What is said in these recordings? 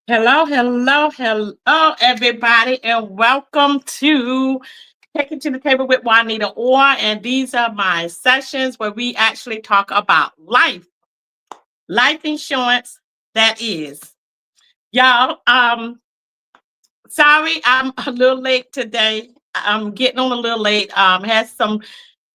Hello, hello, hello, everybody, and welcome to Take It to the Table with Juanita Orr. And these are my sessions where we actually talk about life insurance. That is, y'all. Sorry, I'm a little late today. I'm getting on a little late. Had some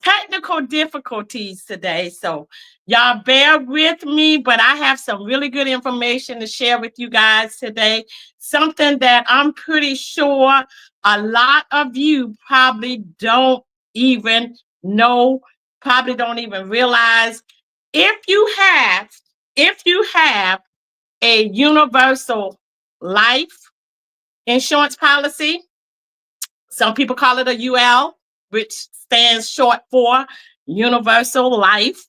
technical difficulties today. So y'all bear with me, but I have some really good information to share with you guys today. Something that I'm pretty sure a lot of you probably don't even know, probably don't even realize. If you have a universal life insurance policy, some people call it a UL, which stands short for Universal Life.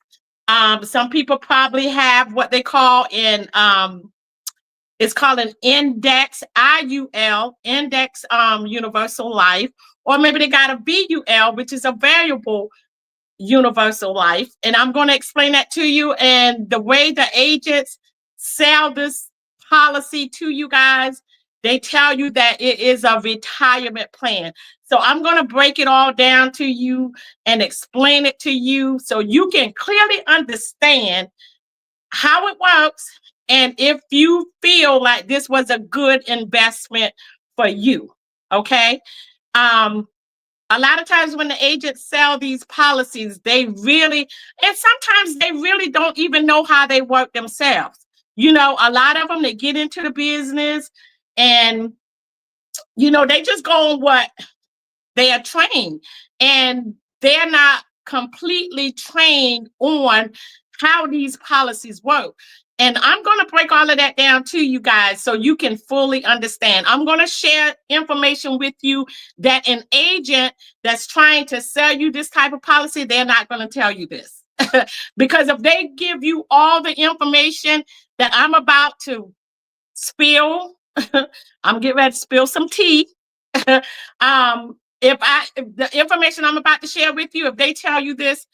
Some people probably have what they call it's called an index, IUL, index universal life, or maybe they got a VUL, which is a variable universal life. And I'm going to explain that to you. And the way the agents sell this policy to you guys, they tell you that it is a retirement plan. So I'm going to break it all down to you and explain it to you so you can clearly understand how it works and if you feel like this was a good investment for you. Okay. A lot of times when the agents sell these policies, and sometimes they really don't even know how they work themselves. You know, a lot of them, they get into the business and, they just go on what they are trained, and they're not completely trained on how these policies work. And I'm going to break all of that down to you guys so you can fully understand. I'm going to share information with you that an agent that's trying to sell you this type of policy, they're not going to tell you this. Because if they give you all the information that I'm about to spill, I'm getting ready to spill some tea. If the information I'm about to share with you, if they tell you this,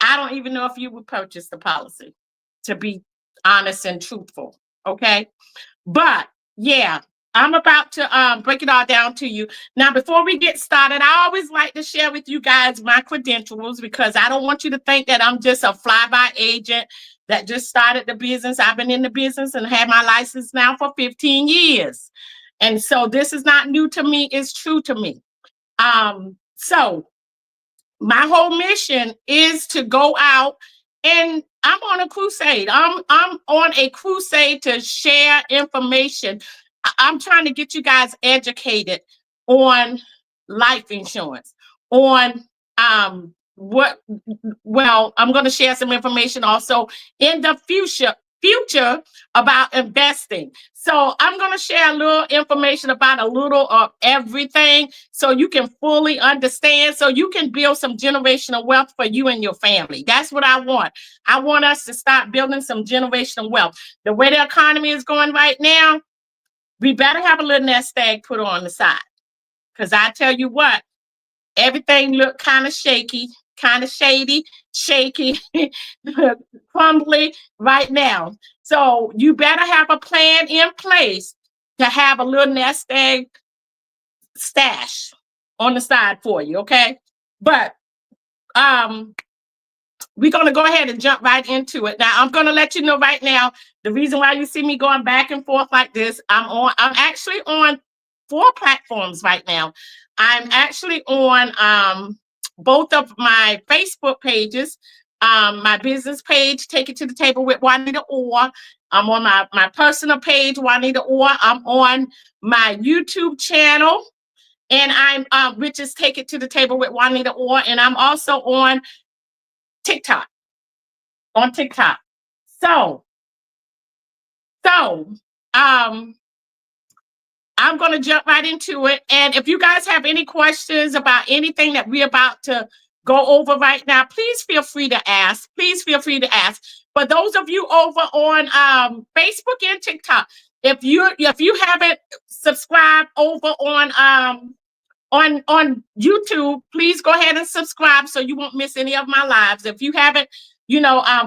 I don't even know if you would purchase the policy, to be honest and truthful. Okay. But yeah, I'm about to break it all down to you. Now, before we get started, I always like to share with you guys my credentials because I don't want you to think that I'm just a fly-by agent that just started the business. I've been in the business and had my license now for 15 years. And so this is not new to me, it's true to me. So my whole mission is to go out, and I'm on a crusade. I'm on a crusade to share information. I'm trying to get you guys educated on life insurance, on what, well, I'm going to share some information also in the future about investing. So I'm going to share a little information about a little of everything so you can fully understand, so you can build some generational wealth for you and your family. That's what I want. I want us to start building some generational wealth. The way the economy is going right now, we better have a little nest egg put on the side. Because I tell you what, everything look kind of shaky, kind of shady, shaky, crumbly right now. So you better have a plan in place to have a little nest egg stash on the side for you, okay? But we're going to go ahead and jump right into it. Now, I'm going to let you know right now, the reason why you see me going back and forth like this, I'm actually on 4 platforms right now. I'm actually on both of my Facebook pages, my business page, Take It to the Table with Juanita Orr. I'm on my personal page, Juanita Orr. I'm on my YouTube channel, and I'm which is Take It to the Table with Juanita Orr, and I'm also on TikTok. So I'm going to jump right into it. And if you guys have any questions about anything that we're about to go over right now, please feel free to ask. Please feel free to ask. For those of you over on Facebook and TikTok, if you haven't subscribed over on YouTube, please go ahead and subscribe so you won't miss any of my lives. If you haven't,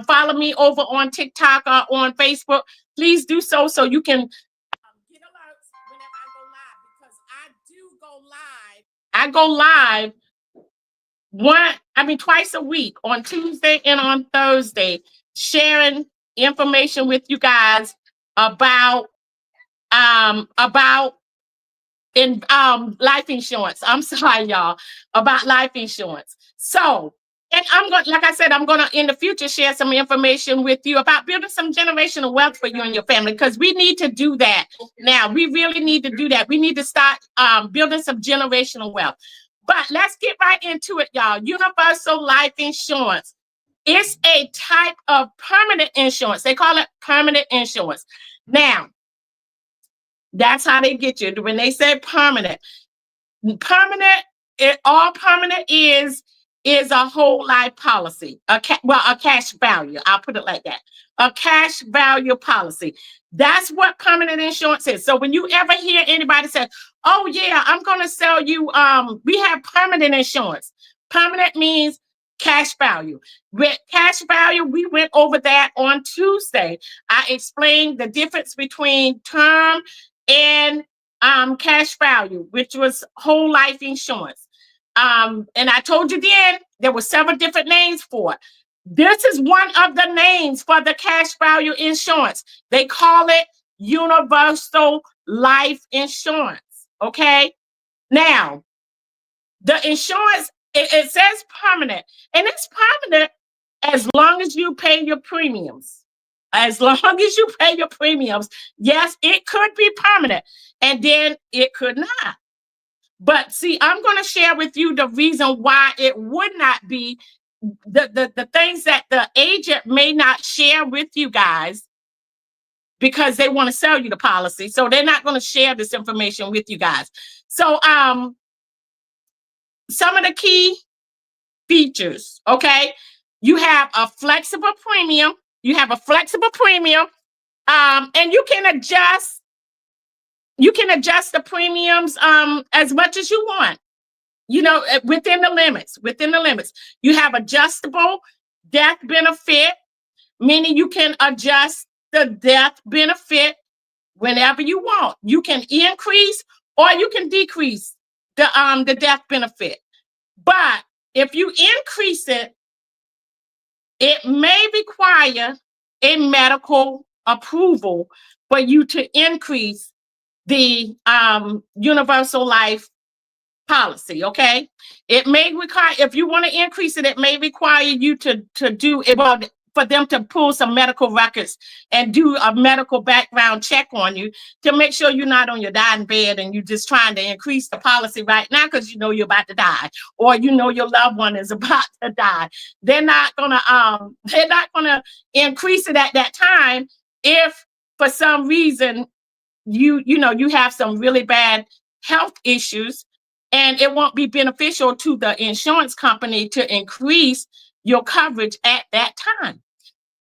follow me over on TikTok or on Facebook, please do so you can get alerts whenever I go live, because I do go live. I go live twice a week, on Tuesday and on Thursday, sharing information with you guys about in life insurance. I'm sorry, y'all, about life insurance. So, and like I said, I'm gonna in the future share some information with you about building some generational wealth for you and your family, because we need to do that now. We really need to do that. We need to start building some generational wealth. But let's get right into it, y'all. Universal life insurance. It's a type of permanent insurance. They call it permanent insurance. Now, that's how they get you. When they say permanent, all permanent is a whole life policy, a cash value. I'll put it like that. A cash value policy. That's what permanent insurance is. So when you ever hear anybody say, oh yeah, I'm going to sell you, we have permanent insurance. Permanent means cash value. With cash value, we went over that on Tuesday. I explained the difference between term and cash value, which was whole life insurance. And I told you then there were several different names for it. This is one of the names for the cash value insurance. They call it universal life insurance. Okay. Now, the insurance, it says permanent, and it's permanent as long as you pay your premiums. As long as you pay your premiums, yes, it could be permanent, and then it could not. But see, I'm going to share with you the reason why it would not be, the things that the agent may not share with you guys, because they want to sell you the policy. So they're not going to share this information with you guys. So some of the key features, okay? You have a flexible premium. And you can adjust the premiums as much as you want, within the limits. You have adjustable death benefit, meaning you can adjust the death benefit whenever you want. You can increase or you can decrease the death benefit. But if you increase it, it may require a medical approval for you to increase the universal life policy. Okay, it may require, if you want to increase it, it may require you to do it. Well, for them to pull some medical records and do a medical background check on you to make sure you're not on your dying bed and you're just trying to increase the policy right now because you know you're about to die, or you know your loved one is about to die. They're not gonna increase it at that time if for some reason you have some really bad health issues, and it won't be beneficial to the insurance company to increase your coverage at that time.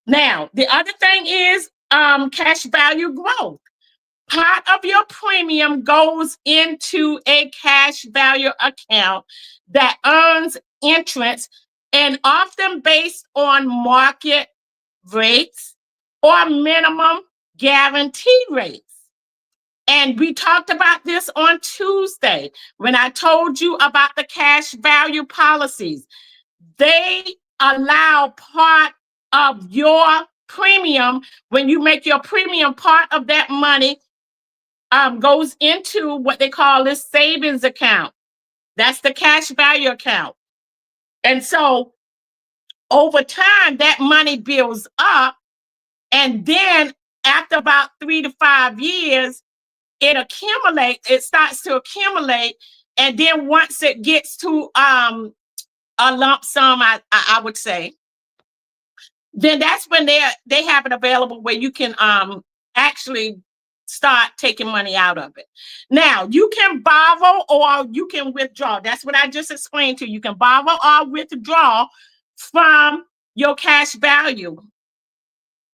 Now, the other thing is cash value growth. Part of your premium goes into a cash value account that earns interest, and often based on market rates or minimum guarantee rates. And we talked about this on Tuesday when I told you about the cash value policies. They allow part of your premium, when you make your premium, part of that money goes into what they call this savings account. That's the cash value account. And so over time, that money builds up. And then after about 3 to 5 years, it starts to accumulate. And then once it gets to a lump sum, I would say, then that's when they have it available where you can actually start taking money out of it. Now, you can borrow or you can withdraw. That's what I just explained to you. You can borrow or withdraw from your cash value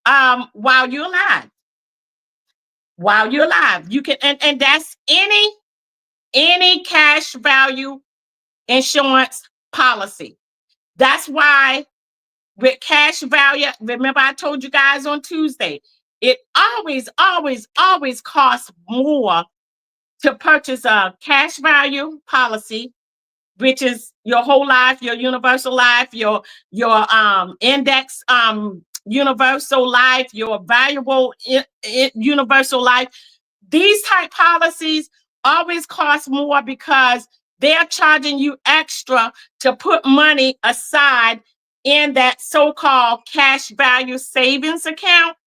while you're alive. While you're alive, you can, and that's any cash value insurance policy. That's why with cash value, remember I told you guys on Tuesday, it always costs more to purchase a cash value policy, which is your whole life, your universal life, your index universal life, your valuable universal life. These type policies always cost more because they're charging you extra to put money aside in that so-called cash value savings account.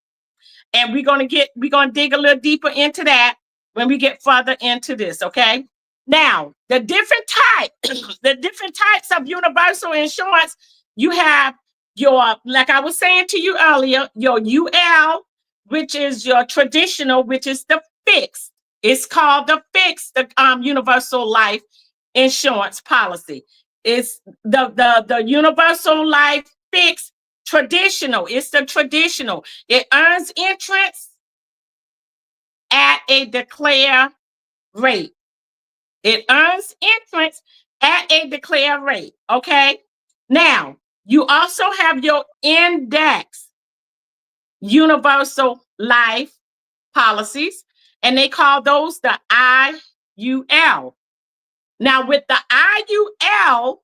And we're gonna dig a little deeper into that when we get further into this, okay? Now, the different types of universal insurance, you have your, like I was saying to you earlier, your UL, which is your traditional, which is the fixed. It's called the fixed universal life insurance policy. It's the universal life fixed traditional. It's the traditional. It earns interest at a declared rate. It earns interest at a declared rate. Okay. Now, you also have your index universal life policies, and they call those the IUL. Now, with the IUL,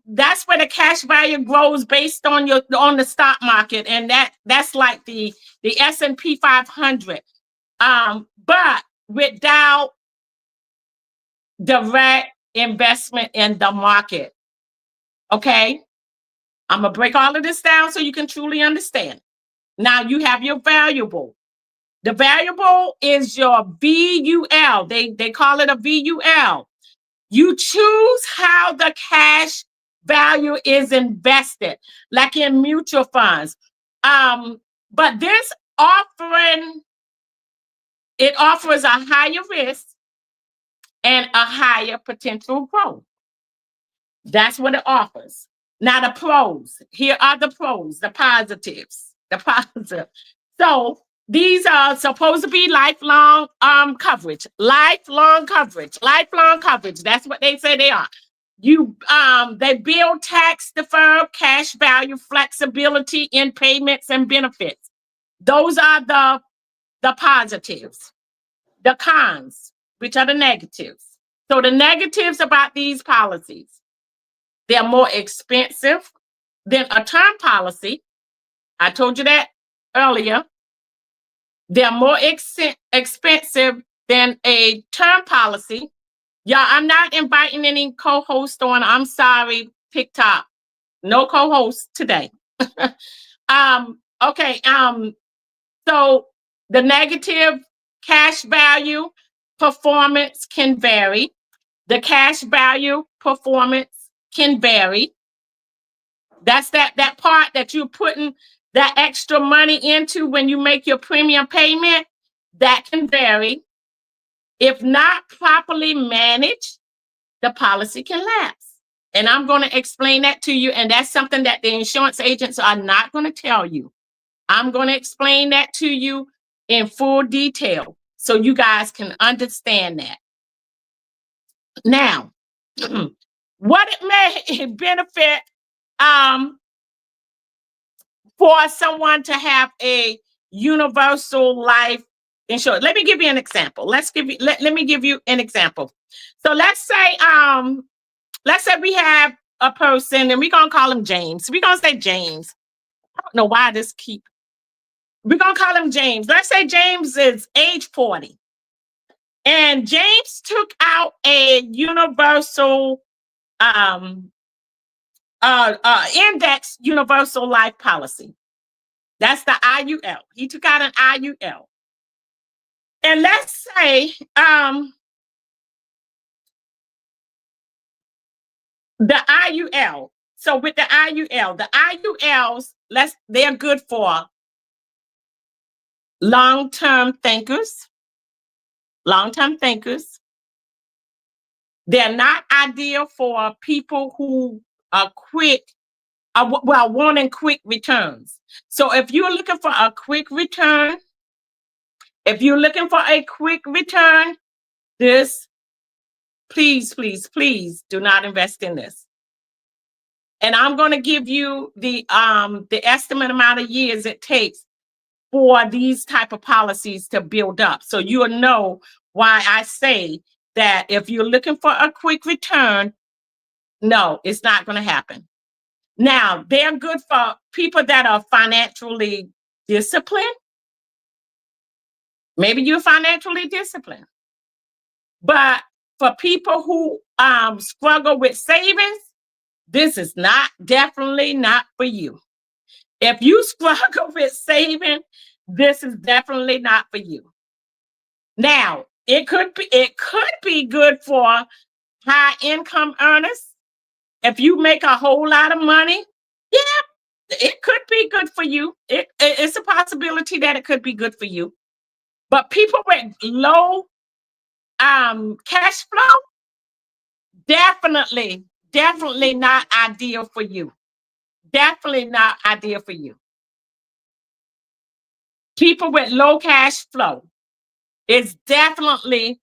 that's where the cash value grows based on the stock market, and that's like the S&P 500, but without direct investment in the market. Okay, I'm gonna break all of this down so you can truly understand. Now you have your variable. The variable is your VUL. They call it a VUL. You choose how the cash value is invested, like in mutual funds. But this offering, it offers a higher risk and a higher potential growth. That's what it offers. Now the pros. Here are the pros, the positives, the positive. So these are supposed to be lifelong coverage. Lifelong coverage. That's what they say they are. They build tax deferred cash value flexibility in payments and benefits. Those are the positives. The cons, which are the negatives. So the negatives about these policies: they're more expensive than a term policy. I told you that earlier. They're more expensive than a term policy. Y'all, I'm not inviting any co-host on. I'm sorry, TikTok. No co-host today. Okay. So the negative cash value performance can vary. The cash value performance can vary. That's that part that you're putting that extra money into when you make your premium payment. That can vary. If not properly managed, the policy can lapse. And I'm going to explain that to you. And that's something that the insurance agents are not going to tell you. I'm going to explain that to you in full detail so you guys can understand that. Now, what it may benefit for someone to have a universal life insurance. Let me give you an example. Let me give you an example. So let's say we have a person and we're gonna call him James. We're gonna say James. I don't know why we're gonna call him James. Let's say James is age 40. And James took out a universal index universal life policy. That's the IUL. He took out an IUL. And let's say the IUL. So with the IULs, they're good for long-term thinkers. Long-term thinkers. They're not ideal for people who are wanting quick returns. So if you're looking for a quick return, this, please do not invest in this. And I'm going to give you the estimate amount of years it takes for these type of policies to build up. So you'll know why I say that if you're looking for a quick return, no, it's not going to happen. Now, they're good for people that are financially disciplined. Maybe you're financially disciplined. But for people who struggle with savings, this is definitely not for you. If you struggle with saving, this is definitely not for you. Now, it could be good for high income earners. If you make a whole lot of money, yeah, it could be good for you. It's a possibility that it could be good for you. But people with low cash flow, definitely not ideal for you. Definitely not ideal for you. People with low cash flow is definitely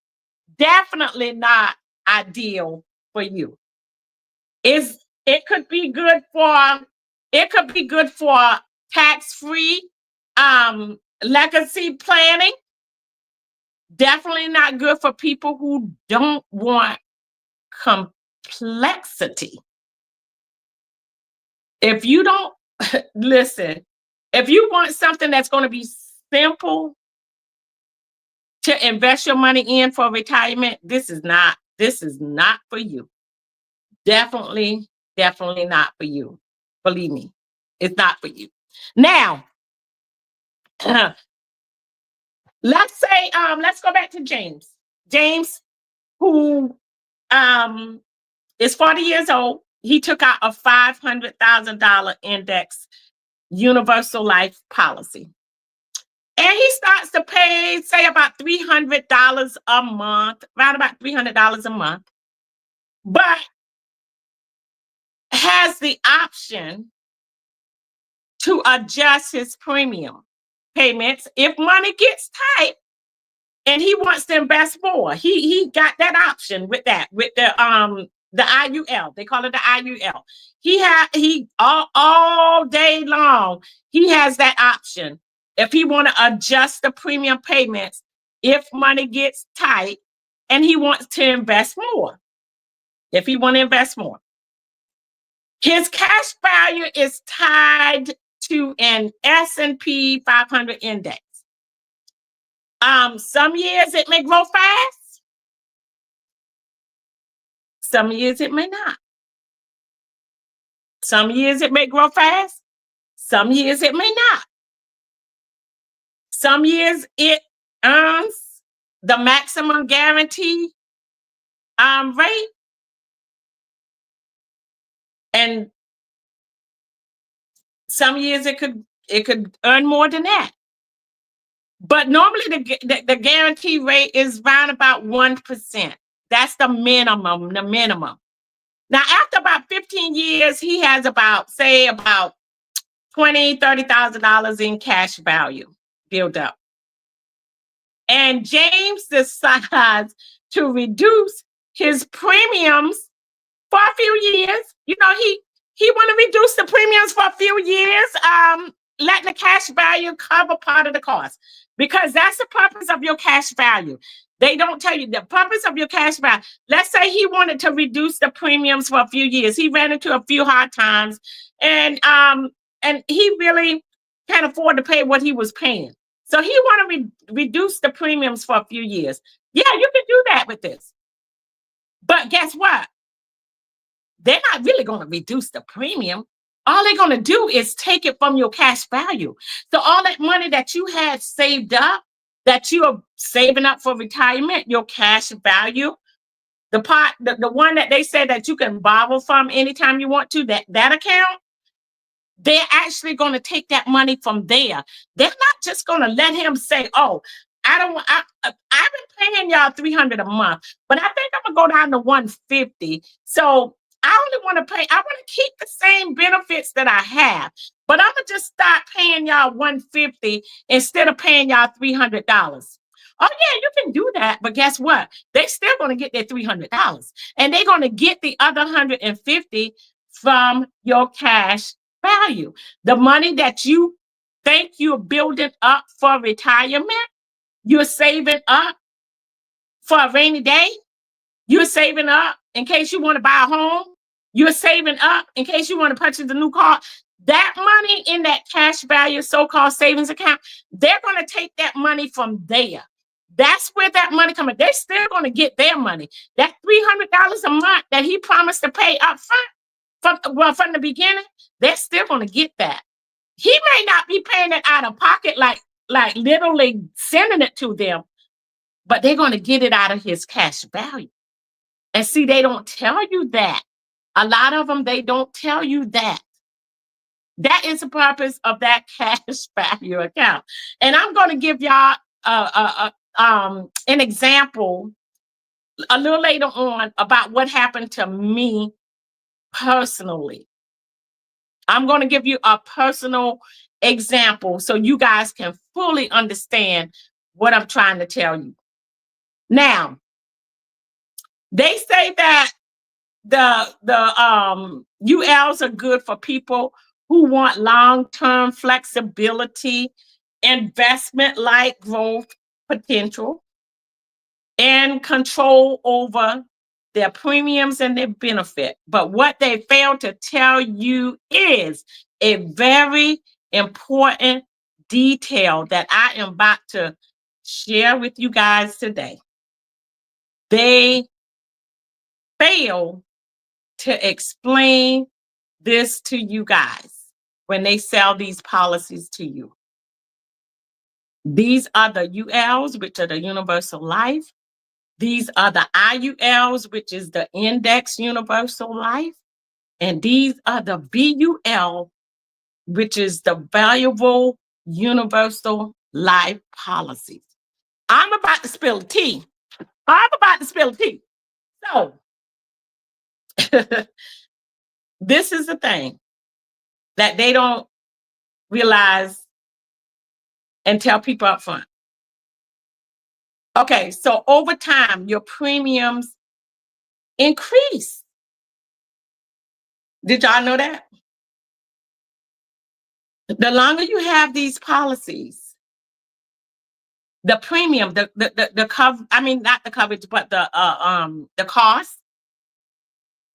not ideal for you. It could be good for tax-free legacy planning. Definitely not good for people who don't want complexity. If you don't listen, if you want something that's going to be simple to invest your money in for retirement, this is not for you. Definitely not for you. Believe me, it's not for you. Now, let's go back to James. James, who is 40 years old. He took out a $500,000 index universal life policy. And he starts to pay, say, about $300 a month, around about $300 a month, but has the option to adjust his premium payments if money gets tight and he wants to invest more. He got that option with the IUL. They call it the IUL. He all day long, he has that option. If he want to adjust the premium payments, if money gets tight and he wants to invest more, if he want to invest more. His cash value is tied to an S&P 500 index. Some years it may grow fast. Some years it may not. Some years it may grow fast. Some years it may not. Some years it earns the maximum guarantee rate, and some years it could earn more than that. But normally the guarantee rate is around about 1%. That's the minimum, the minimum. Now, after about 15 years, he has about, say, about $20,000-$30,000 in cash value built up. And James decides to reduce his premiums for a few years. You know, he want to reduce the premiums for a few years, letting the cash value cover part of the cost, because that's the purpose of your cash value. They don't tell you the purpose of your cash value. Let's say he wanted to reduce the premiums for a few years. He ran into a few hard times, and he really can't afford to pay what he was paying. So he want to reduce the premiums for a few years. Yeah, you can do that with this. But guess what? They're not really going to reduce the premium. All they're going to do is take it from your cash value. So all that money that you had saved up, that you are saving up for retirement, your cash value, the one that they said that you can borrow from anytime you want to, that account, they're actually going to take that money from there. They're not just going to let him say, oh, I've been paying y'all $300 a month, but I think I'm going to go down to $150. So I only want to pay, I want to keep the same benefits that I have, but I'm going to just start paying y'all $150 instead of paying y'all $300. Oh yeah, you can do that, but guess what? They're still going to get their $300, and they're going to get the other $150 from your cash value. The money that you think you're building up for retirement, you're saving up for a rainy day, you're saving up in case you want to buy a home, you're saving up in case you want to purchase a new car. That money in that cash value, so-called savings account, they're going to take that money from there. That's where that money comes. They're still going to get their money. That $300 a month that he promised to pay up front, from the beginning, they're still going to get that. He may not be paying it out of pocket, like literally sending it to them, but they're going to get it out of his cash value. And see, they don't tell you that. A lot of them, they don't tell you that. That is the purpose of that cash value account. And I'm going to give y'all an example a little later on about what happened to me personally. I'm going to give you a personal example so you guys can fully understand what I'm trying to tell you. Now, they say that the ULs are good for people who want long-term flexibility, investment-like growth potential, and control over their premiums and their benefit. But what they fail to tell you is a very important detail that I am about to share with you guys today. They fail to explain this to you guys when they sell these policies to you. These are the ULs, which are the Universal Life. These are the IULs, which is the Index Universal Life. And these are the VUL, which is the Valuable Universal Life policies. I'm about to spill the tea. So, this is the thing that they don't realize and tell people up front. Okay, so over time, your premiums increase. Did y'all know that? The longer you have these policies, the premium, the cover, I mean, not the coverage, but the cost,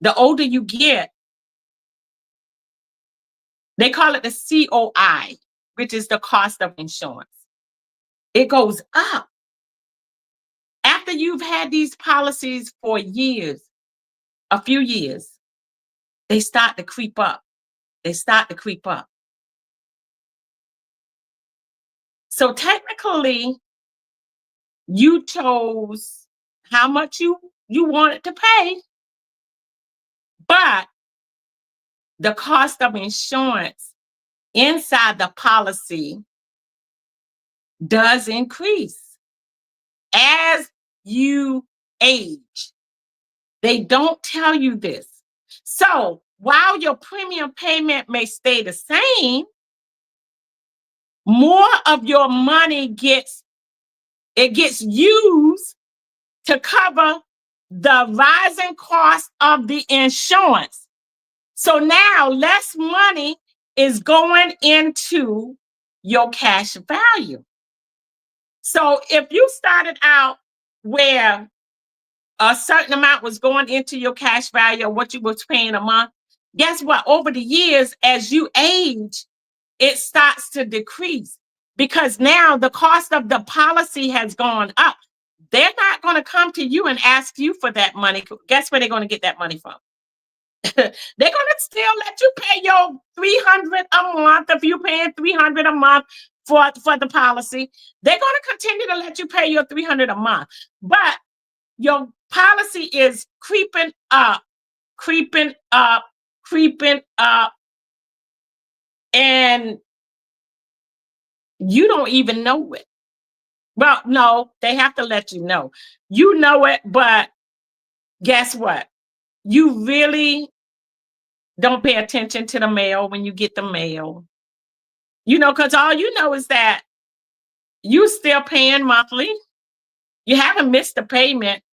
the older you get, they call it the COI, which is the cost of insurance. It goes up. After you've had these policies for years, a few years, they start to creep up. So technically, you chose how much you wanted to pay, but the cost of insurance inside the policy does increase as you age. They don't tell you this. So while your premium payment may stay the same, more of your money gets used to cover the rising cost of the insurance. So now less money is going into your cash value. So if you started out where a certain amount was going into your cash value of what you was paying a month, guess what? Over the years, as you age, it starts to decrease because now the cost of the policy has gone up. They're not going to come to you and ask you for that money. Guess where they're going to get that money from? They're going to still let you pay your $300 a month if you're paying $300 a month for the policy. They're going to continue to let you pay your $300 a month, but your policy is creeping up, creeping up, creeping up, and you don't even know it. Well, no, they have to let you know. You know it, but guess what? You really don't pay attention to the mail when you get the mail. Because all you know is that you still paying monthly. You haven't missed a payment.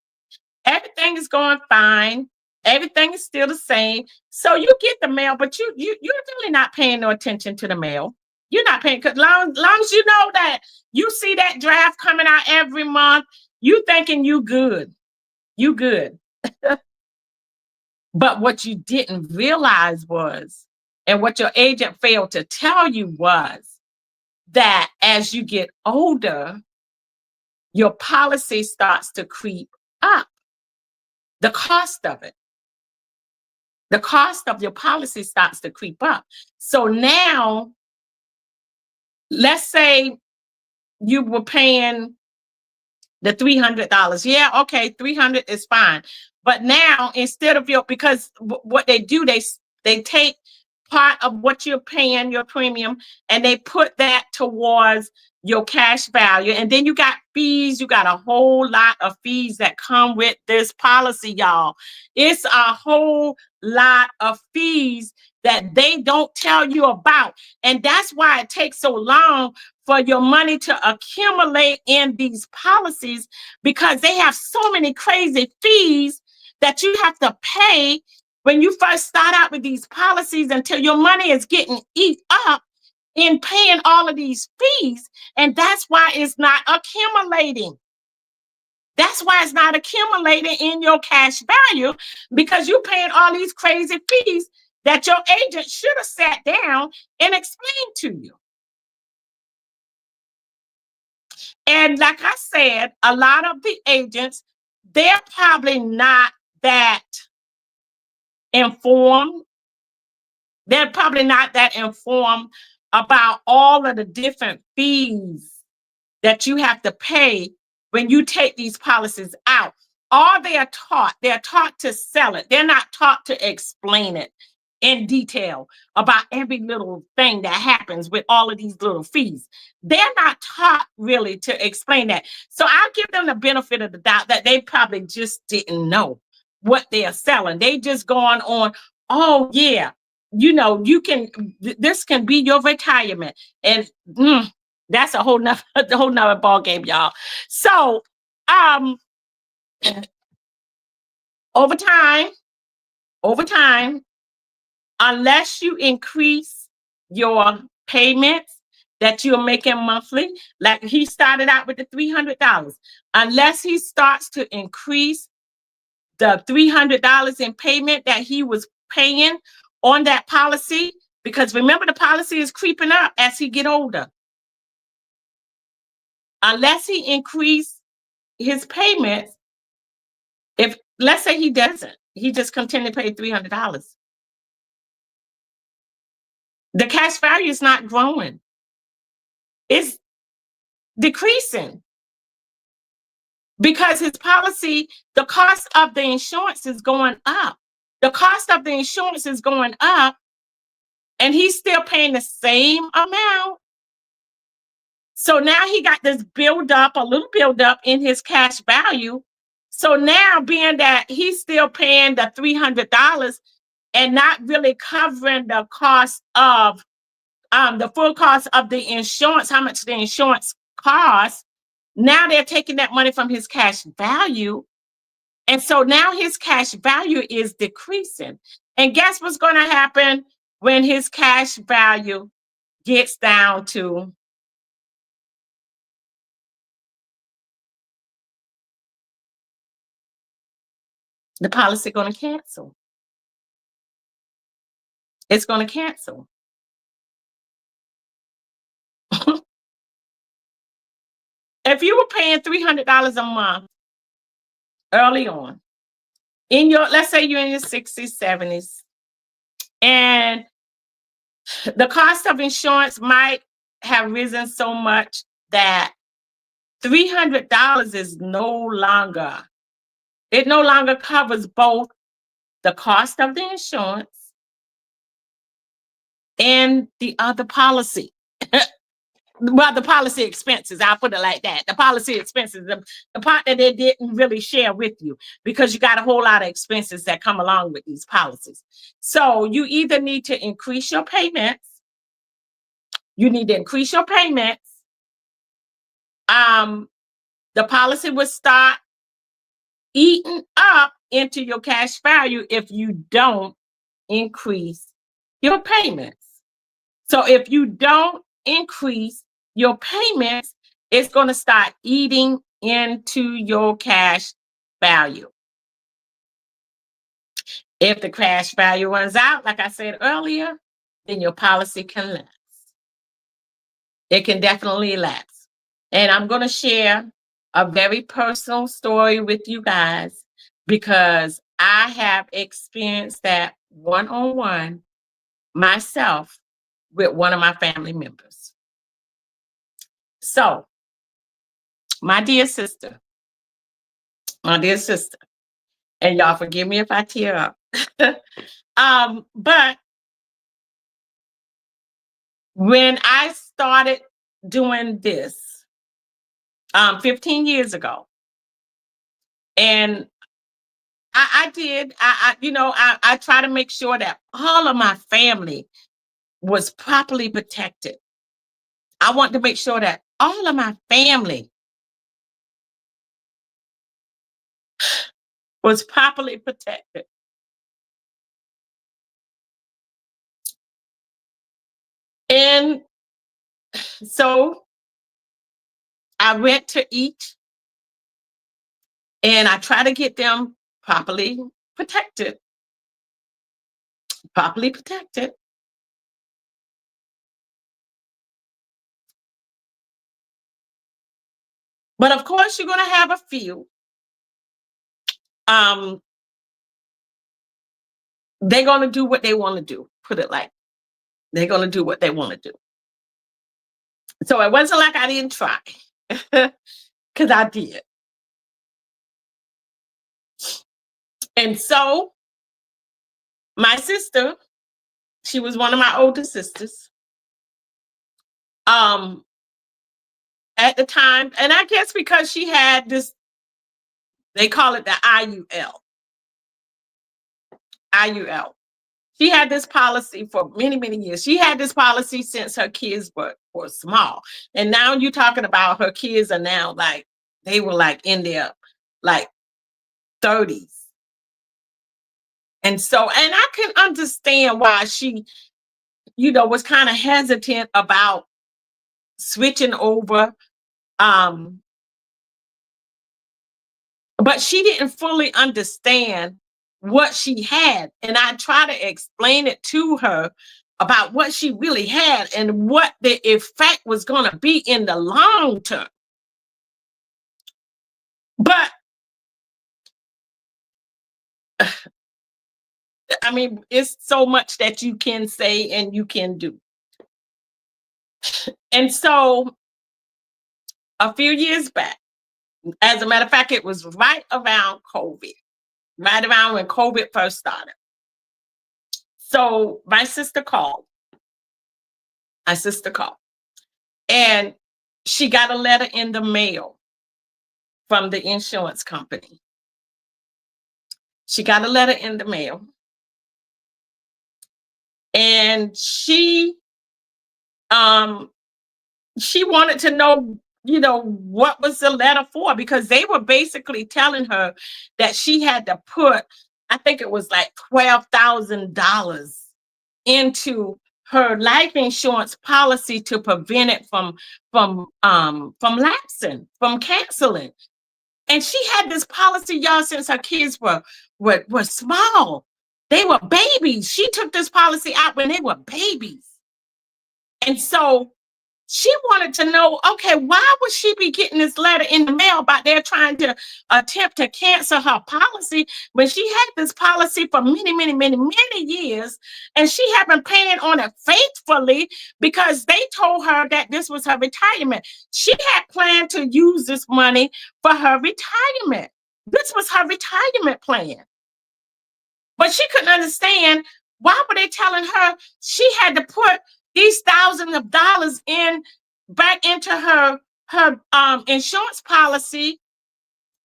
Everything is going fine. Everything is still the same. So you get the mail, but you're really not paying no attention to the mail. You're not paying, because long as you know that you see that draft coming out every month, you thinking you good. You good. But what you didn't realize was, and what your agent failed to tell you was, that as you get older, your policy starts to creep up. The cost of it. The cost of your policy starts to creep up. So now, let's say you were paying the $300. Yeah, okay, $300 is fine. But now, instead of because what they do, they take part of what you're paying, your premium, and they put that towards your cash value. And then you got fees. You got a whole lot of fees that come with this policy, y'all. It's a whole lot of fees that they don't tell you about. And that's why it takes so long for your money to accumulate in these policies, because they have so many crazy fees that you have to pay when you first start out with these policies, until your money is getting eat up in paying all of these fees. And that's why it's not accumulating. That's why it's not accumulating in your cash value, because you're paying all these crazy fees that your agent should have sat down and explained to you. And like I said, a lot of the agents, they're probably not that informed. They're probably not that informed about all of the different fees that you have to pay when you take these policies out. All they're taught to sell it. They're not taught to explain it in detail about every little thing that happens with all of these little fees. They're not taught really to explain that. So I'll give them the benefit of the doubt that they probably just didn't know what they are selling. They just going on, oh yeah, this can be your retirement. And that's a whole nother ball game, y'all. So over time, unless you increase your payments that you're making monthly, like he started out with the $300, unless he starts to increase the $300 in payment that he was paying on that policy, because remember, the policy is creeping up as he get older. Unless he increase his payments, if let's say he doesn't, he just continue to pay $300. The cash value is not growing. decreasing because his policy, the cost of the insurance is going up. The cost of the insurance is going up, and he's still paying the same amount. So now he got this a little build up in his cash value. So now, being that he's still paying the $300 and not really covering the cost of the full cost of the insurance, how much the insurance costs, now they're taking that money from his cash value. And so now his cash value is decreasing. And guess what's going to happen when his cash value gets down to the policy going to cancel? It's going to cancel. If you were paying $300 a month early on, let's say you're in your 60s, 70s, and the cost of insurance might have risen so much that $300 is it no longer covers both the cost of the insurance and the other policy. Well, the policy expenses, I'll put it like that. The policy expenses, the part that they didn't really share with you, because you got a whole lot of expenses that come along with these policies. So you either need to increase your payments. You need to increase your payments. The policy will start eating up into your cash value if you don't increase your payments. So if you don't increase your payments, it's going to start eating into your cash value. If the cash value runs out, like I said earlier, then your policy can lapse. It can definitely lapse. And I'm going to share a very personal story with you guys because I have experienced that one-on-one myself with one of my family members. So, my dear sister, and y'all forgive me if I tear up, but when I started doing this 15 years ago, and I try to make sure that all of my family was properly protected. I want to make sure that all of my family was properly protected. And so I went to each and I try to get them properly protected. Properly protected. But of course, you're going to have a few. They're going to do what they want to do. Put it like they're going to do what they want to do. So it wasn't like I didn't try, because I did. And so my sister, she was one of my older sisters. At the time, and I guess because she had this, they call it the IUL. She had this policy for many, many years. She had this policy since her kids were small. And now you're talking about her kids are now they were in their 30s. And so, and I can understand why she, was kind of hesitant about switching over. But she didn't fully understand what she had. And I try to explain it to her about what she really had and what the effect was going to be in the long term. But I mean, it's so much that you can say and you can do. And so a few years back. As a matter of fact, it was right around COVID, right around when COVID first started. So my sister called. My sister called, and she got a letter in the mail from the insurance company. She got a letter in the mail, and um she wanted to know, what was the letter for, because they were basically telling her that she had to put, I think it was like $12,000 into her life insurance policy to prevent it from lapsing, from canceling. And she had this policy, y'all, since her kids were small. They were babies. She took this policy out when they were babies. And so she wanted to know, okay, why would she be getting this letter in the mail about they're trying to attempt to cancel her policy when she had this policy for many, many, many, many years, and she had been paying on it faithfully because they told her that this was her retirement. She had planned to use this money for her retirement. This was her retirement plan. But she couldn't understand, why were they telling her she had to put these thousands of dollars back into her insurance policy,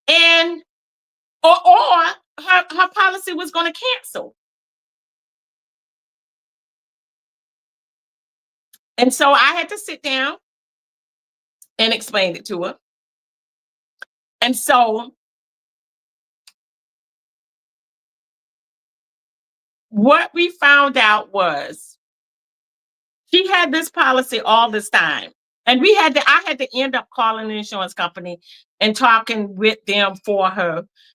and or her policy was going to cancel. And so I had to sit down and explain it to her. And so what we found out was she had this policy all this time. And I had to end up calling the insurance company and talking with them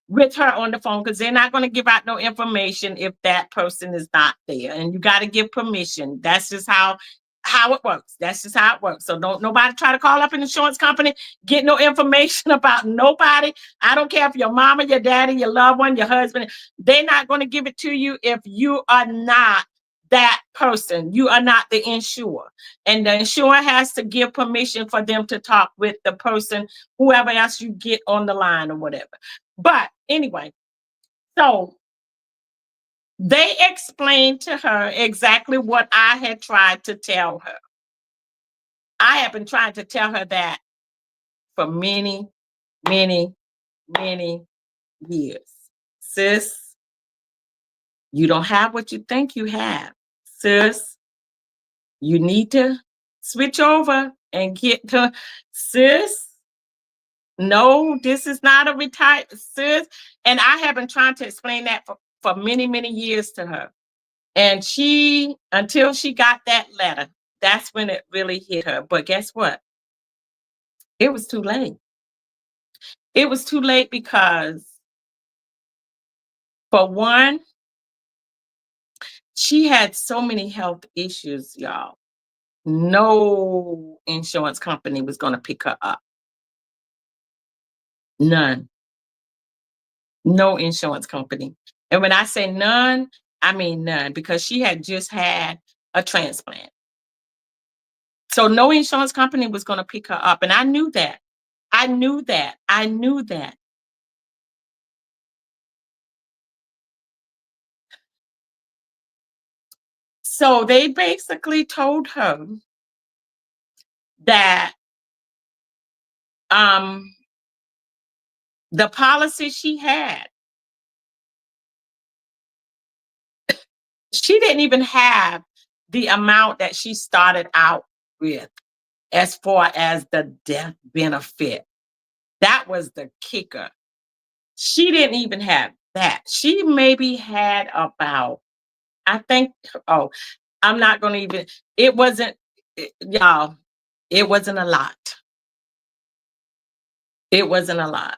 with her on the phone, because they're not going to give out no information if that person is not there. And you got to give permission. That's just how it works. That's just how it works. So don't nobody try to call up an insurance company, get no information about nobody. I don't care if your mama, your daddy, your loved one, your husband, they're not going to give it to you if you are not that person. You are not the insurer, and the insurer has to give permission for them to talk with the person, whoever else you get on the line or whatever. But anyway, so they explained to her exactly what I had tried to tell her. I have been trying to tell her that for many, many, many years. Sis, you don't have what you think you have. Sis, you need to switch over and get to, sis. No, this is not a retired, sis. And I have been trying to explain that for many, many years to her. And until she got that letter, that's when it really hit her. But guess what? It was too late. It was too late because, for one, she had so many health issues, y'all. No insurance company was going to pick her up. None. No insurance company. And when I say none, I mean none, because she had just had a transplant. So no insurance company was going to pick her up. And I knew that. I knew that. I knew that. So they basically told her that the policy she had, she didn't even have the amount that she started out with as far as the death benefit. That was the kicker. She didn't even have that. She maybe had about, I think, oh, I'm not going to even, it wasn't, y'all, it wasn't a lot. It wasn't a lot.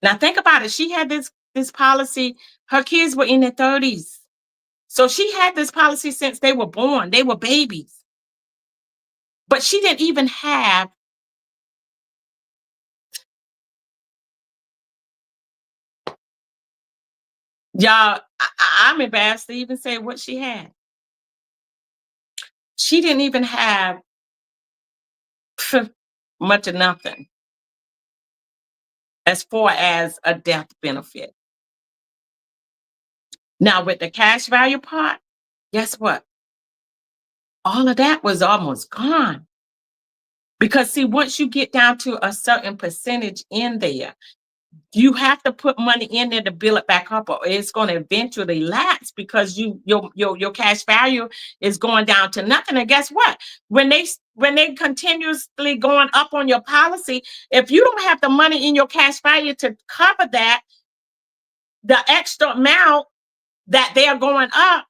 Now think about it. She had this policy. Her kids were in their 30s. So she had this policy since they were born. They were babies. But she didn't even have, y'all, I'm embarrassed to even say what she had. She didn't even have much of nothing as far as a death benefit. Now, with the cash value part, guess what? All of that was almost gone. Because, see, once you get down to a certain percentage in there, you have to put money in there to build it back up, or it's going to eventually lapse because your cash value is going down to nothing. And guess what? When they continuously going up on your policy, if you don't have the money in your cash value to cover that, the extra amount that they're going up,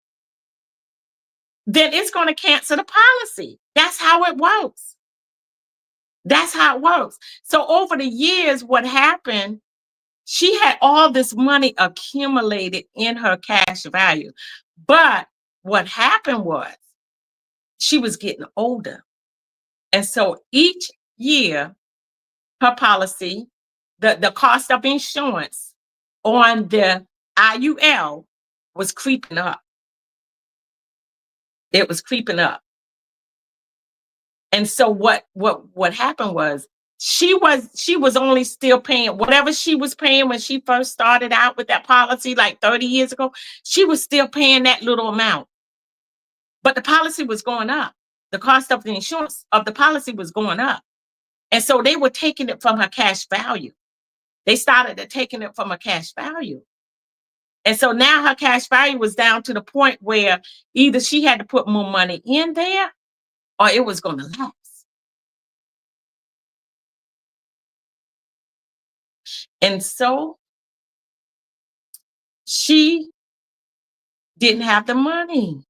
then it's going to cancel the policy. That's how it works. That's how it works. So over the years, what happened, she had all this money accumulated in her cash value. But what happened was she was getting older. And so each year, her policy, the cost of insurance on the IUL was creeping up. It was creeping up. And so what happened was she was only still paying whatever she was paying when she first started out with that policy like 30 years ago. She was still paying that little amount. But the policy was going up. The cost of the insurance of the policy was going up. And so they were taking it from her cash value. They started taking it from her cash value. And so now her cash value was down to the point where either she had to put more money in there or it was going to lapse. And so she didn't have the money.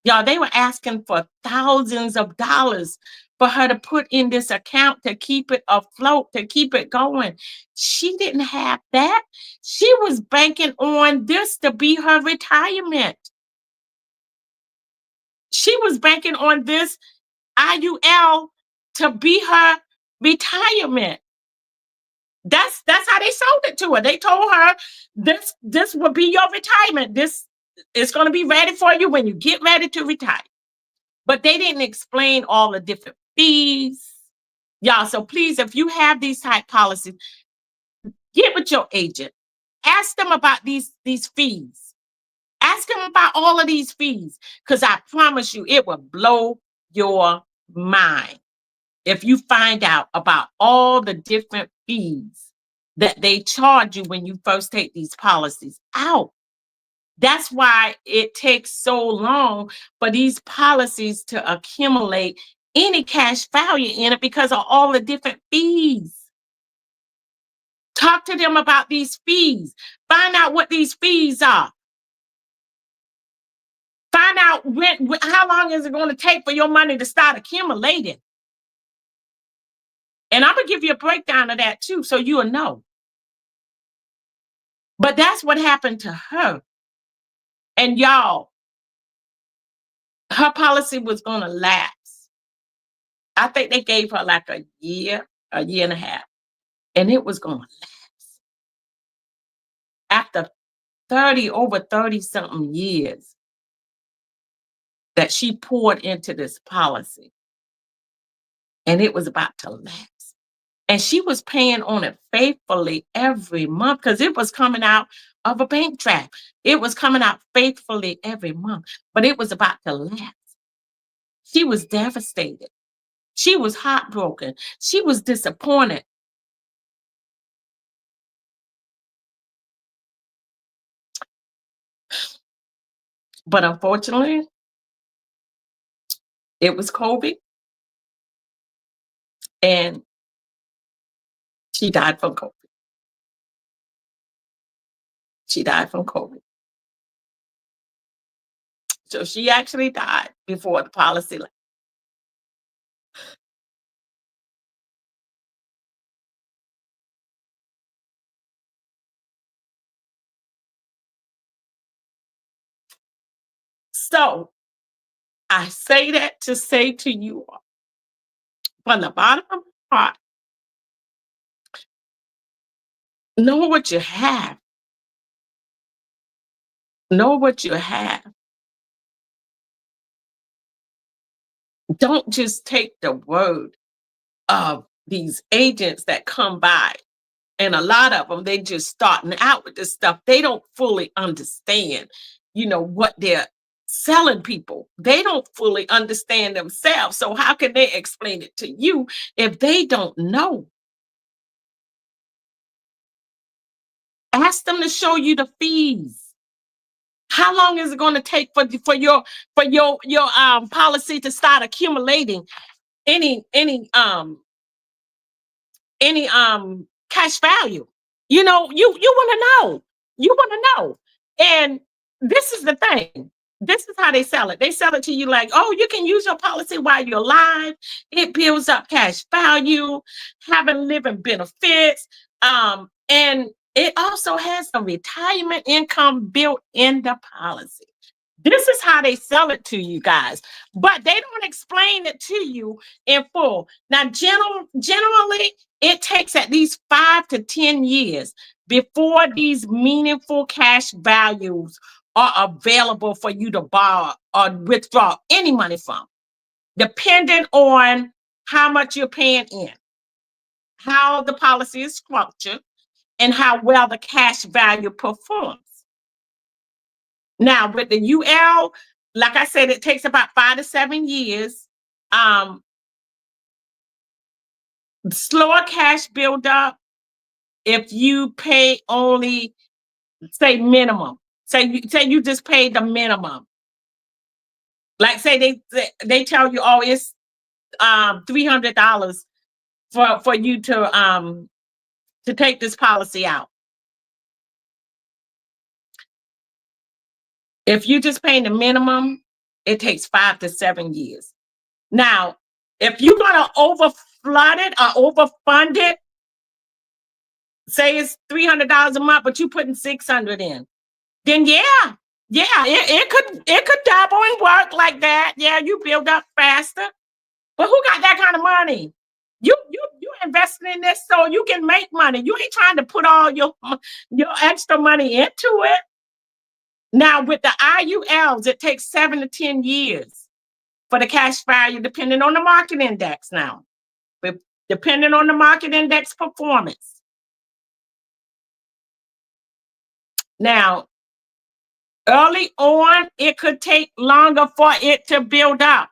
Y'all, they were asking for thousands of dollars for her to put in this account to keep it afloat, to keep it going. She didn't have that. She was banking on this to be her retirement. She was banking on this IUL to be her retirement. That's how they sold it to her. They told her this will be your retirement. This is going to be ready for you when you get ready to retire. But they didn't explain all the different fees. Y'all, so please, if you have these type policies, get with your agent. Ask them about these fees. Ask them about all of these fees, because I promise you, it will blow your mind if you find out about all the different fees that they charge you when you first take these policies out. That's why it takes so long for these policies to accumulate any cash value in it, because of all the different fees. Talk to them about these fees. Find out what these fees are. Find out how long is it going to take for your money to start accumulating. And I'm going to give you a breakdown of that too, so you'll know. But that's what happened to her. And y'all, her policy was going to lapse. I think they gave her like a year and a half, and it was going to lapse. After over 30 something years that she poured into this policy, and it was about to lapse. And she was paying on it faithfully every month because it was coming out of a bank draft. It was coming out faithfully every month, but it was about to lapse. She was devastated. She was heartbroken. She was disappointed. But unfortunately, it was COVID, and she died from COVID. She died from COVID. So she actually died before the policy lapsed. So I say that to say to you all, from the bottom of my heart, know what you have. Know what you have. Don't just take the word of these agents that come by, and a lot of them, they just starting out with this stuff. They don't fully understand, what they're selling people. They don't fully understand themselves. So how can they explain it to you if they don't know? Ask them to show you the fees. How long is it going to take for your policy to start accumulating any cash value? You want to know. You want to know. And this is the thing. This is how they sell it. They sell it to you like, oh, you can use your policy while you're alive. It builds up cash value, having living benefits. And it also has a retirement income built in the policy. This is how they sell it to you guys, but they don't explain it to you in full. Now, generally, it takes at least 5 to 10 years before these meaningful cash values are available for you to borrow or withdraw any money from, depending on how much you're paying in, how the policy is structured, and how well the cash value performs. Now, with the UL, like I said, it takes about 5 to 7 years. Slower cash buildup if you pay only, say, minimum. Say you just paid the minimum. Like say they tell you, oh, it's $300 for you to take this policy out. If you just paying the minimum, it takes 5 to 7 years. Now, if you're gonna over flood it or overfund it, say it's $300 a month, but you putting 600 in, then it could double and work like that. Yeah, you build up faster. But who got that kind of money? You investing in this so you can make money. You ain't trying to put all your extra money into it. Now with the IULs, it takes 7 to 10 years for the cash value, depending on the market index now. But depending on the market index performance. Now, early on, it could take longer for it to build up.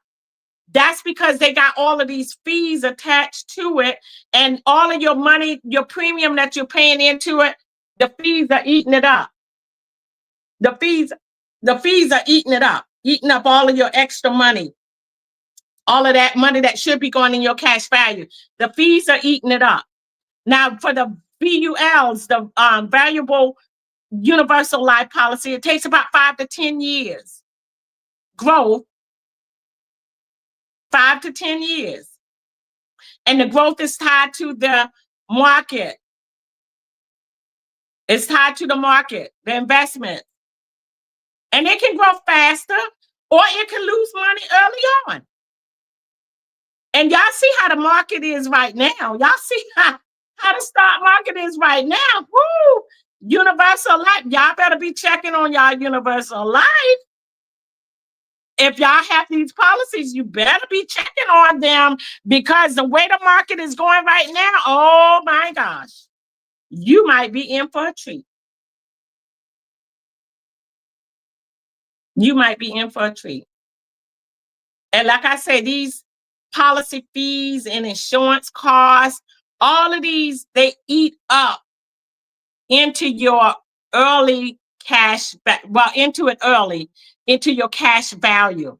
That's because they got all of these fees attached to it, and all of your money, your premium that you're paying into it, the fees are eating it up. The fees are eating up all of your extra money, all of that money that should be going in your cash value. The fees are eating it up. Now, for the VULs, the valuable universal life policy, it takes about 5 to 10 years growth. 5 to 10 years. And the growth is tied to the market. It's tied to the market, the investment. And it can grow faster or it can lose money early on. And y'all see how the market is right now. Y'all see how the stock market is right now. Woo! Universal life. Y'all better be checking on y'all universal life. If y'all have these policies, you better be checking on them, because the way the market is going right now, oh my gosh, you might be in for a treat. You might be in for a treat. And like I said, these policy fees and insurance costs, all of these, they eat up into your early cash, into your cash value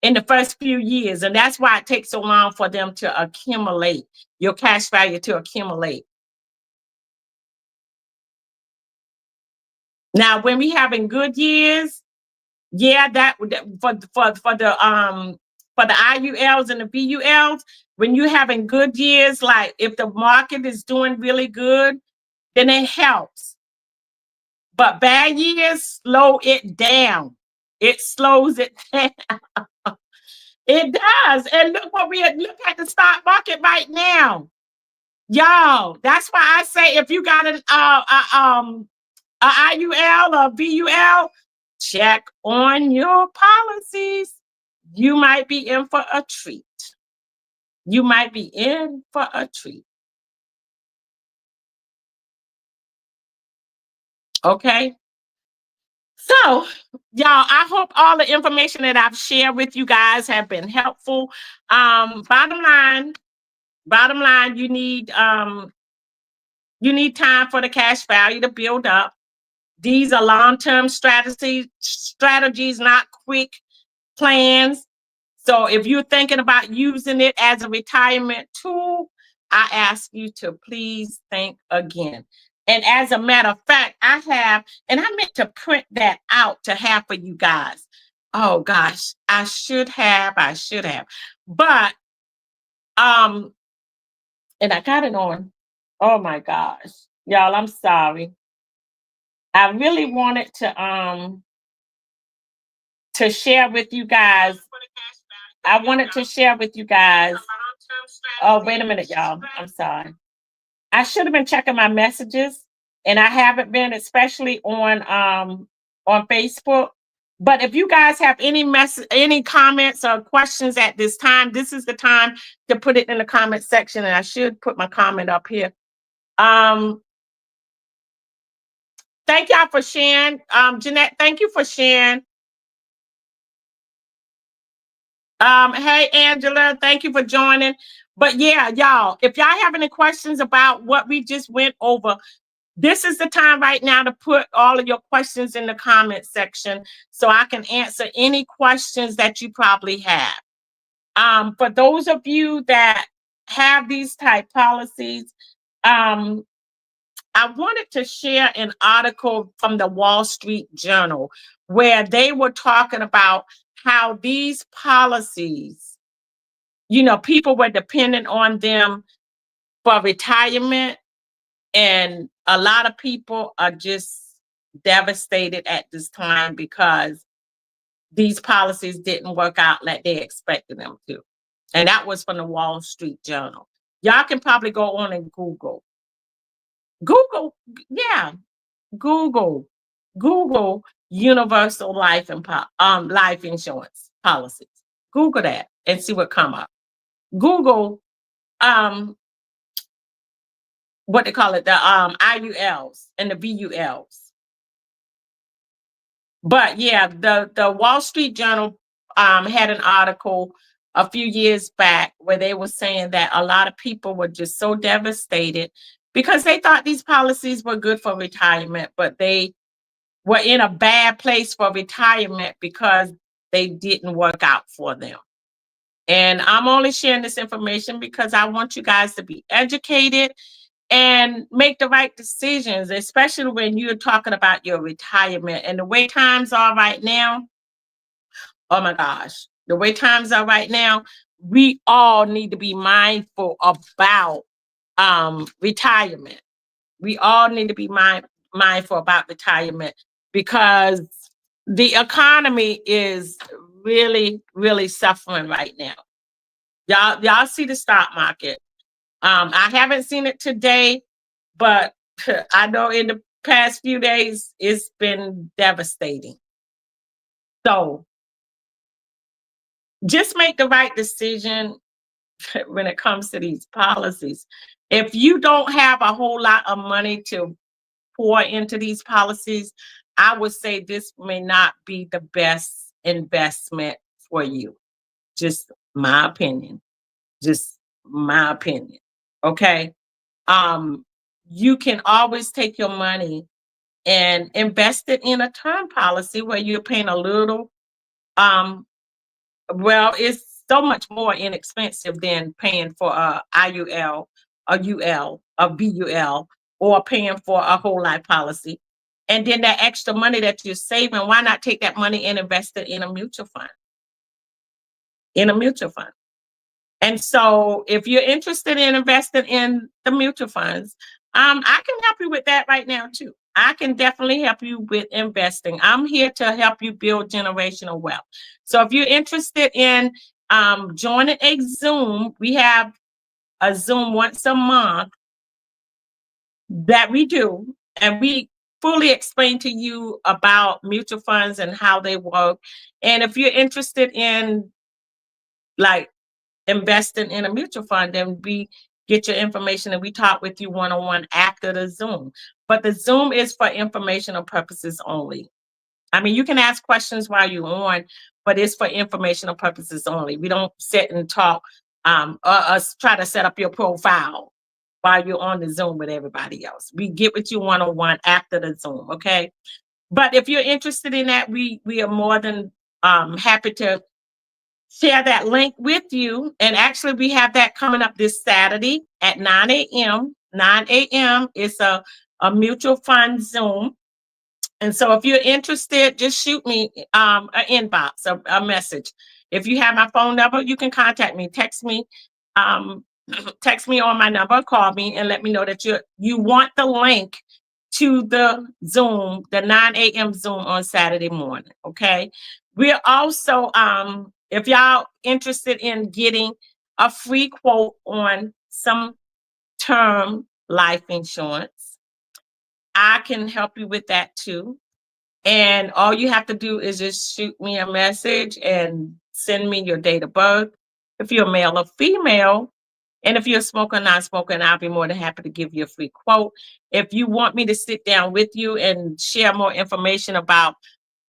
in the first few years. And that's why it takes so long for them to accumulate, your cash value to accumulate. Now, when we having good years, yeah, that for the IULs and the VULs, when you having good years, like if the market is doing really good, then it helps. But bad years slow it down. It slows it down. It does. And look at the stock market right now. Y'all, that's why I say if you got an IUL or VUL, check on your policies. You might be in for a treat. You might be in for a treat. Okay. So, y'all, I hope all the information that I've shared with you guys have been helpful. Bottom line, you need time for the cash value to build up. These are long-term strategies, not quick plans. So if you're thinking about using it as a retirement tool, I ask you to please think again. And as a matter of fact, and I meant to print that out to have for you guys. Oh gosh, I should have. But um, and I got it on. Oh my gosh. Y'all, I'm sorry. I really wanted to share with you guys. I wanted to share with you guys. Oh, wait a minute, y'all. I'm sorry. I should have been checking my messages, and I haven't been, especially on Facebook. But if you guys have any comments or questions at this time, this is the time to put it in the comment section, and I should put my comment up here. Um, Thank y'all for sharing. Jeanette, thank you for sharing. Hey Angela, thank you for joining. But yeah, y'all, if y'all have any questions about what we just went over, this is the time right now to put all of your questions in the comment section so I can answer any questions that you probably have. For those of you that have these type policies, um, I wanted to share an article from the Wall Street Journal where they were talking about how these policies, people were dependent on them for retirement, and a lot of people are just devastated at this time because these policies didn't work out like they expected them to. And that was from the Wall Street Journal. Y'all can probably go on and Google, yeah, Google, Google universal life and life insurance policies. Google that and see what come up. Google um what they call it, the IULs and the VULs. But yeah, the Wall Street Journal had an article a few years back where they were saying that a lot of people were just so devastated because they thought these policies were good for retirement, but they were in a bad place for retirement because they didn't work out for them. And I'm only sharing this information because I want you guys to be educated and make the right decisions, especially when you're talking about your retirement. And the way times are right now, oh my gosh, the way times are right now, we all need to be mindful about retirement. We all need to be mindful about retirement because the economy is really, really suffering right now. Y'all see the stock market. I haven't seen it today, but I know in the past few days it's been devastating. So just make the right decision when it comes to these policies. If you don't have a whole lot of money to pour into these policies, I would say this may not be the best investment for you. Just my opinion. Just my opinion. Okay. You can always take your money and invest it in a term policy where you're paying a little. Well, it's so much more inexpensive than paying for a IUL, a UL, a VUL, or paying for a whole life policy. And then that extra money that you're saving, why not take that money and invest it in a mutual fund? In a mutual fund. And so if you're interested in investing in the mutual funds, I can help you with that right now too. I can definitely help you with investing. I'm here to help you build generational wealth. So if you're interested in joining a Zoom, we have a Zoom once a month that we do, and we fully explain to you about mutual funds and how they work. And if you're interested in like investing in a mutual fund, then we get your information and we talk with you one-on-one after the Zoom. But the Zoom is for informational purposes only. I mean, you can ask questions while you're on, but it's for informational purposes only. We don't sit and talk, or us try to set up your profile while you're on the Zoom with everybody else. We get with you one-on-one after the Zoom, okay? But if you're interested in that, we are more than happy to share that link with you. And actually, we have that coming up this Saturday at 9 a.m. 9 a.m. It's a mutual fund Zoom. And so if you're interested, just shoot me an inbox, a message. If you have my phone number, you can contact me, text me, um, text me on my number, call me and let me know that you want the link to the Zoom, the 9 a.m. Zoom on Saturday morning. Okay. We're also, if y'all interested in getting a free quote on some term life insurance, I can help you with that too. And all you have to do is just shoot me a message and send me your date of birth, if you're male or female. And if you're a smoker or non-smoker, and I'll be more than happy to give you a free quote. If you want me to sit down with you and share more information about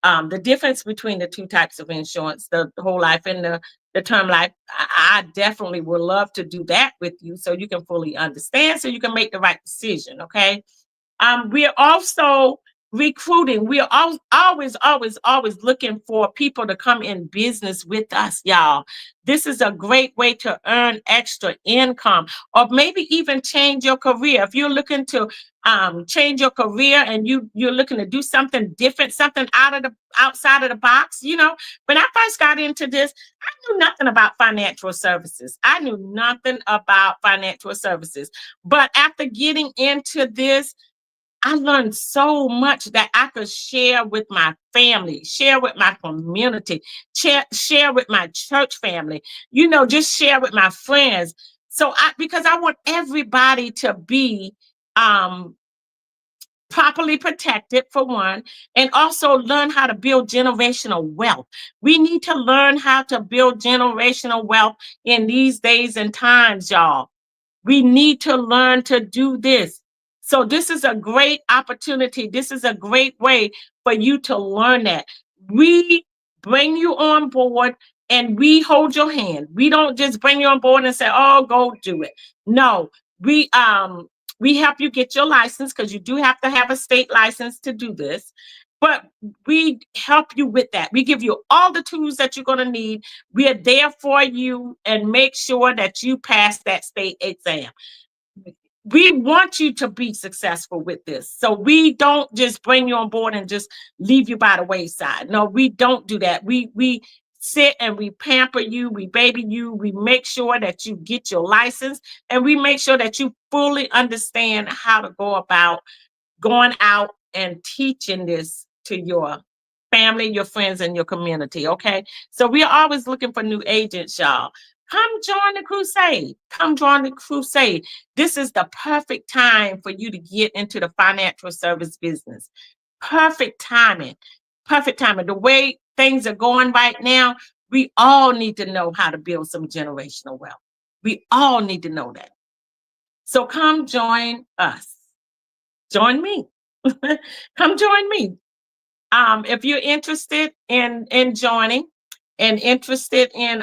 the difference between the two types of insurance, the whole life and the term life, I definitely would love to do that with you so you can fully understand, so you can make the right decision, okay? We're also recruiting. We are always looking for people to come in business with us, y'all. This is a great way to earn extra income, or maybe even change your career. If you're looking to change your career and you're looking to do something different, something outside of the box. You know, when I first got into this, I knew nothing about financial services. I knew nothing about financial services. But after getting into this, I learned so much that I could share with my family, share with my community, share with my church family, you know, just share with my friends. Because I want everybody to be um, properly protected, for one, and also learn how to build generational wealth. We need to learn how to build generational wealth in these days and times, y'all. We need to learn to do this. So this is a great opportunity. This is a great way for you to learn that. We bring you on board and we hold your hand. We don't just bring you on board and say, "Oh, go do it." No, we help you get your license, because you do have to have a state license to do this. But we help you with that. We give you all the tools that you're going to need. We are there for you and make sure that you pass that state exam. We want you to be successful with this. So we don't just bring you on board and just leave you by the wayside. No, we don't do that. We sit and we pamper you, we baby you, we make sure that you get your license, and we make sure that you fully understand how to go about going out and teaching this to your family, your friends, and your community. Okay. So we are always looking for new agents, y'all. Come join the crusade. Come join the crusade. This is the perfect time for you to get into the financial service business. Perfect timing. Perfect timing. The way things are going right now, we all need to know how to build some generational wealth. We all need to know that. So come join us. Join me. Come join me. If you're interested in joining and interested in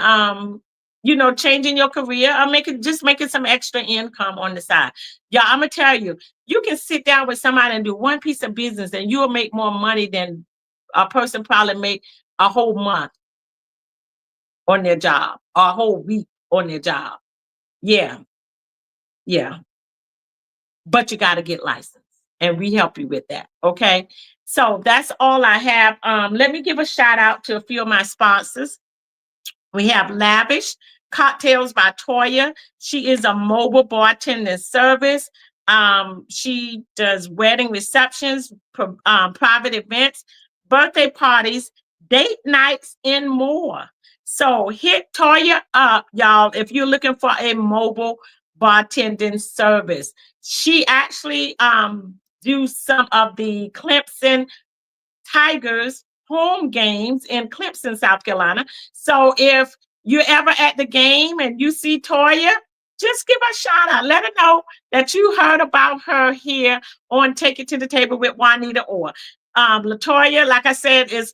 changing your career or making some extra income on the side. Yeah, I'm gonna tell you, you can sit down with somebody and do one piece of business and you'll make more money than a person probably make a whole month on their job or a whole week on their job. Yeah, yeah. But you got to get licensed and we help you with that. Okay. So that's all I have. Let me give a shout out to a few of my sponsors. We have Lavish Cocktails by Toya. She is a mobile bartending service. She does wedding receptions, private events, birthday parties, date nights, and more. So hit Toya up, y'all, if you're looking for a mobile bartending service. She actually do some of the Clemson Tigers home games in Clemson, South Carolina. So if you're ever at the game and you see Toya, just give her a shout out. Let her know that you heard about her here on Take It to the Table with Juanita Orr. Latoya, like I said, is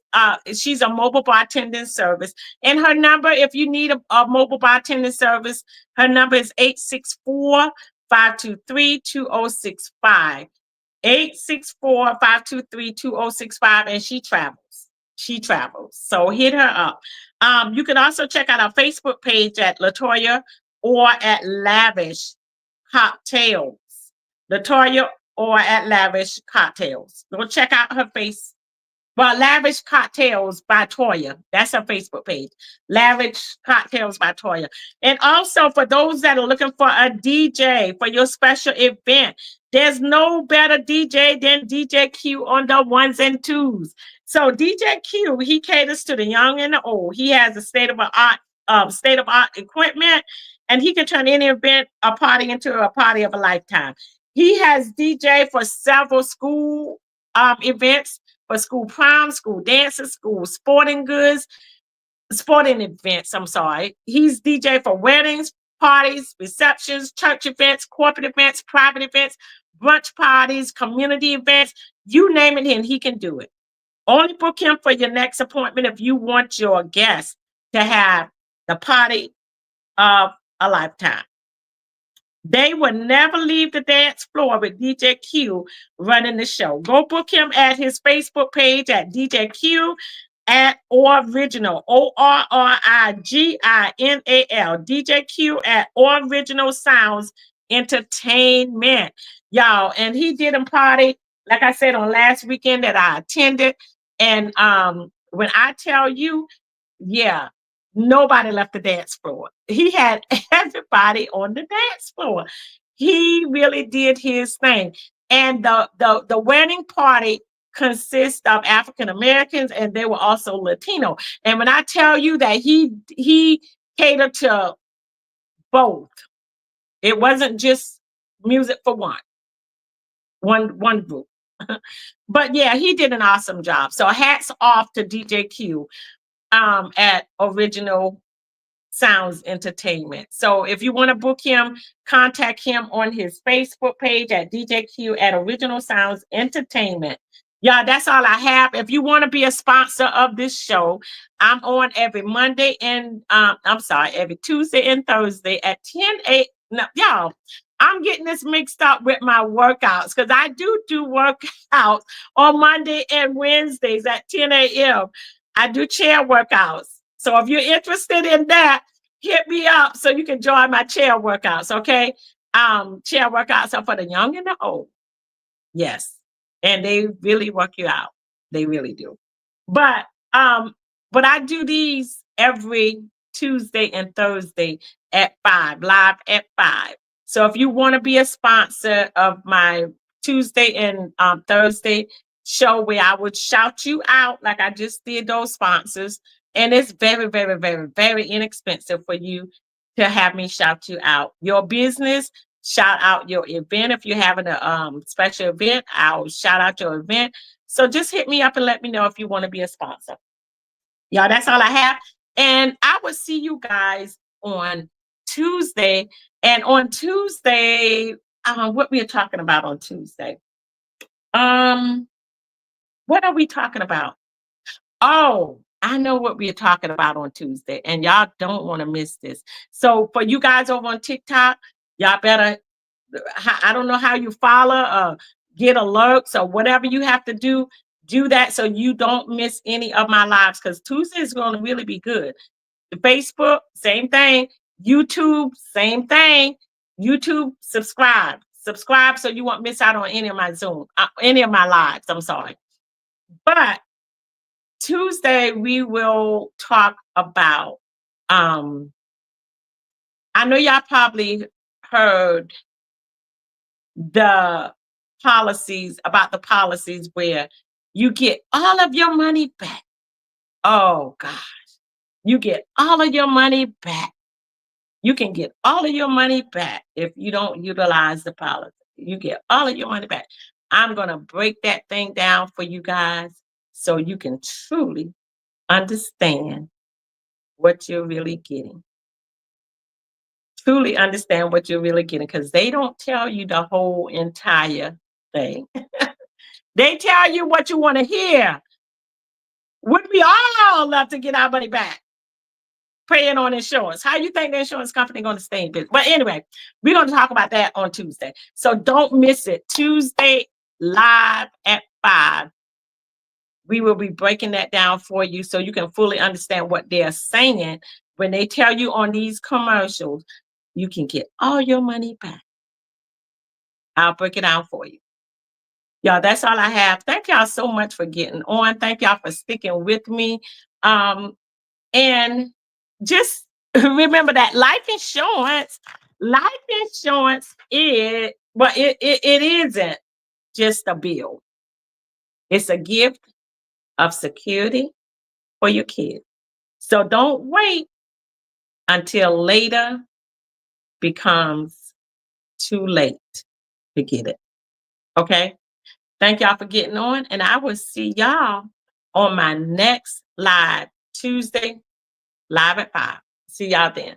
she's a mobile bartending service. And her number, if you need a mobile bartending service, her number is 864-523-2065. 864-523-2065, and she travels. She travels. So hit her up. You can also check out our Facebook page at Latoya or at Lavish Cocktails. Latoya or at Lavish Cocktails. Go check out her face. Well, Lavish Cocktails by Toya. That's her Facebook page. Lavish Cocktails by Toya. And also for those that are looking for a DJ for your special event, there's no better DJ than DJ Q on the ones and twos. So DJ Q, he caters to the young and the old. He has a state of art equipment, and he can turn any event, a party, into a party of a lifetime. He has DJ for several school events, for school prom, school dances, school sporting events. I'm sorry. He's DJ for weddings, parties, receptions, church events, corporate events, private events, brunch parties, community events. You name it, and he can do it. Only book him for your next appointment if you want your guests to have the party of a lifetime. They will never leave the dance floor with DJ Q running the show. Go book him at his Facebook page at DJ Q at Original, ORRIGINAL, DJ Q at Original Sounds Entertainment. Y'all, and he did a party, like I said, on last weekend that I attended. And when I tell you, yeah, nobody left the dance floor. He had everybody on the dance floor. He really did his thing. And the wedding party consists of African Americans, and they were also Latino. And when I tell you that he catered to both, it wasn't just music for one group. But yeah, he did an awesome job. So hats off to DJ Q at Original Sounds Entertainment. So if you want to book him, contact him on his Facebook page at DJ Q at Original Sounds Entertainment. Y'all, that's all I have. If you want to be a sponsor of this show, I'm on every Monday and every Tuesday and Thursday at 10 a.m. No, y'all, I'm getting this mixed up with my workouts because I do workouts on Monday and Wednesdays at 10 a.m. I do chair workouts. So if you're interested in that, hit me up so you can join my chair workouts, okay? Chair workouts are for the young and the old. Yes. And they really work you out. They really do. But I do these every Tuesday and Thursday at 5, live at 5. So if you want to be a sponsor of my Tuesday and Thursday show where I would shout you out like I just did those sponsors, and it's very, very, very, very inexpensive for you to have me shout you out. Your business, shout out your event. If you're having a special event, I'll shout out your event. So just hit me up and let me know if you want to be a sponsor. Y'all, that's all I have. And I will see you guys on Tuesday. And on Tuesday, what we are talking about on Tuesday? What are we talking about? Oh, I know what we're talking about on Tuesday, and y'all don't want to miss this. So for you guys over on TikTok, y'all better, I don't know how you follow, get alerts or whatever you have to do that so you don't miss any of my lives, because Tuesday is going to really be good. The Facebook, same thing. YouTube, same thing. YouTube, subscribe so you won't miss out on any of my any of my lives. I'm sorry. But Tuesday, we will talk about, I know y'all probably heard the policies where you get all of your money back. Oh, gosh. You get all of your money back. You can get all of your money back if you don't utilize the policy. You get all of your money back. I'm going to break that thing down for you guys so you can truly understand what you're really getting. Truly understand what you're really getting, because they don't tell you the whole entire thing. They tell you what you want to hear. Would we all love to get our money back? Paying on insurance. How you think the insurance company going to stay in business? But anyway, we're going to talk about that on Tuesday. So don't miss it. Tuesday live at 5. We will be breaking that down for you so you can fully understand what they're saying when they tell you on these commercials, you can get all your money back. I'll break it down for you. Y'all, that's all I have. Thank y'all so much for getting on. Thank y'all for sticking with me. And just remember that life insurance is, well, it isn't just a bill. It's a gift of security for your kids. So don't wait until later becomes too late to get it. Okay? Thank y'all for getting on, and I will see y'all on my next live Tuesday, live at 5. See y'all then.